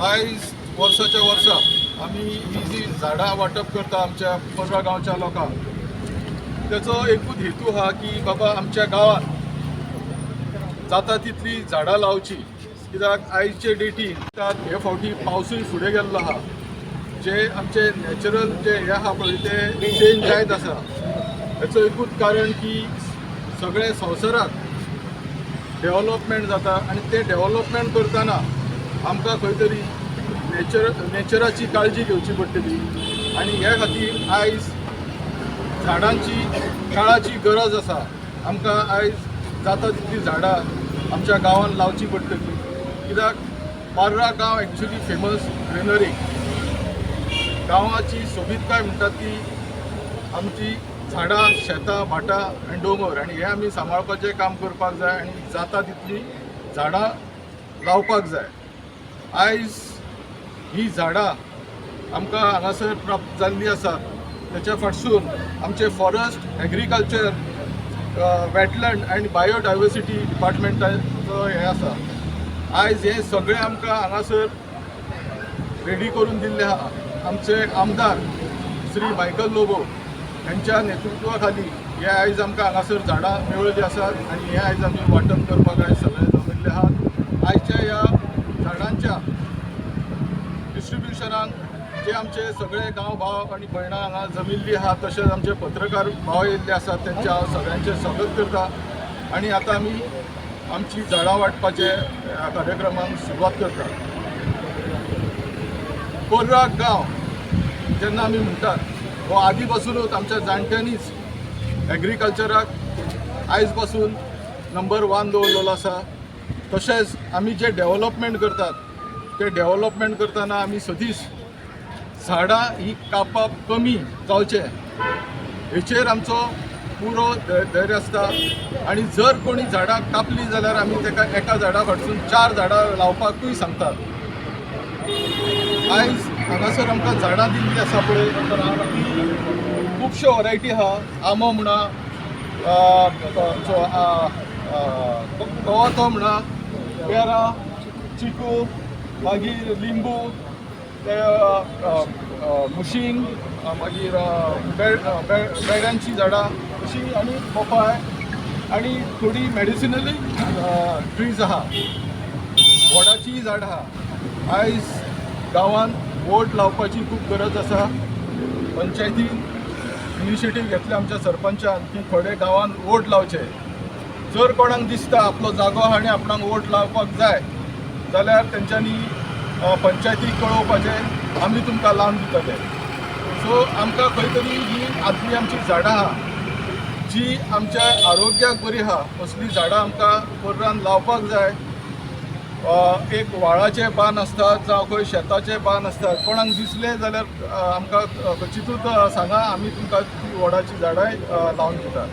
आयज वर्साच्या वर्सा आमी ही जी झाडां वाटप करता आमच्या पर्रा गांवच्या लोकांक, तेचो एकूच हेतू हा की बाबा आमच्या गांवांत जाता तितली झाडां लावची। कित्याक आयचे डेटीन हे फावटी पावसूय फुडें गेल्लो आहा, जे आमचे नॅचरल जे हे आहा पळय ते चेंज जायत आसा। हेचो एकूच कारण की सगळे संवसाराक डेव्हलपमेंट जाता आनी ते डेव्हलपमेंट करतना आमकां खंय तरी नेचराची काळजी घेवची पडटली आनी ह्या खातीर आयज झाडांची काळाची गरज आसा। आमकां आयज जाता तितली झाडां आमच्या गांवांत लावची पडटली, कित्याक पर्रा गांव एक्चुली फेमस ग्रीनरीक। गांवाची सोबीतकाय म्हणटात ती आमची झाडां, शेतां, भाटां आनी दोंगर, आनी हे आमी सांबाळपाचें काम करपाक जाय आनी जाता तितली झाडां लावपाक जाय। आयज ही झाडां आमकां हांगासर प्राप्त जाल्ली आसात, तेच्या फाटसून आमचे फॉरेस्ट, एग्रीकल्चर, वेटलँड आनी बायोडायवर्सिटी डिपार्टमेंटाचो हे आसा। आयज हे सगळे आमकां हांगासर रेडी करून दिल्ले आहा। आमचे आमदार श्री मायकल लोबो हांच्या नेतृत्वा खाली हे आयज आमकां हांगासर झाडां मेळिल्लीं आसात आनी हे आयज आमी वांटप करपाक आयज सगळे जमिल्ले आहात। आयच्या ह्या झाडांच्या डिस्ट्रिब्युशनाक जे आमचे सगळे गांव भाव आनी भयणां हांगा जमिल्लीं आहात, तशेंच आमचे पत्रकार भाव येयल्ले आसात, तेंचे हांव सगळ्यांचें स्वागत करता। आनी आतां आमी आमची झाडां वांटपाचे कार्यक्रमाक सुरवात करता। पर्रा गांव जेन्ना आमी म्हणटात, हो आदी पासूनच आमच्या जाणट्यांनीच एग्रीकल्चराक आयज पासून नंबर 1 दवरलेलो आसा। तशेंच आमी जे डेव्हलपमेंट करतात, ते डेव्हलपमेंट करतना आमी सदींच झाडां ही कापप कमी जावचें हेचेर आमचो पुरो धैर्य आसता। आनी जर कोणी झाडां कापली जाल्यार आमी तेका एका झाडा फाटसून 4 झाडां लावपाकूय सांगतात। आयज हांगासर आमकां झाडां दिल्लीं आसा पळय, खुबश्यो वरायटी आहा। आंबो म्हणा, कवथो म्हणा, पेरा, चिकू, मागीर लिंबू, मुशिंग, मागीर बेडांची झाडां अशीं, आनी पोपाय आनी थोडी मेडिसिनली ट्रीज आहा। वडाची झाड आहा। आयज गांवांत वोट लावपाची खूब गरज आसा। पंचायतीन इनिशिएटीव घेतले आमच्या सरपंचान की थोडे गांवांत वोट लावचे। जर कोणाक दिसता आपलो जागो आहा आनी आपणाक वोट लावपाक जाय जाल्यार तेंच्यांनी पंचायतीक कळोवपाचें, आमी तुमकां लावन दिता ते। सो आमकां खंय तरी ही आदली आमची झाडां आहा जी आमच्या आरोग्याक बरी आहा, असली झाडां आमकां पर्रान लावपाक जाय। एक व्हाळाचें बांद आसतात जावं खंय शेताचें बांद आसतात, कोणाक दिसलें जाल्यार आमकां खचितूच सांगा, आमी तुमकां ती वडाची झाडांय लावन दितात।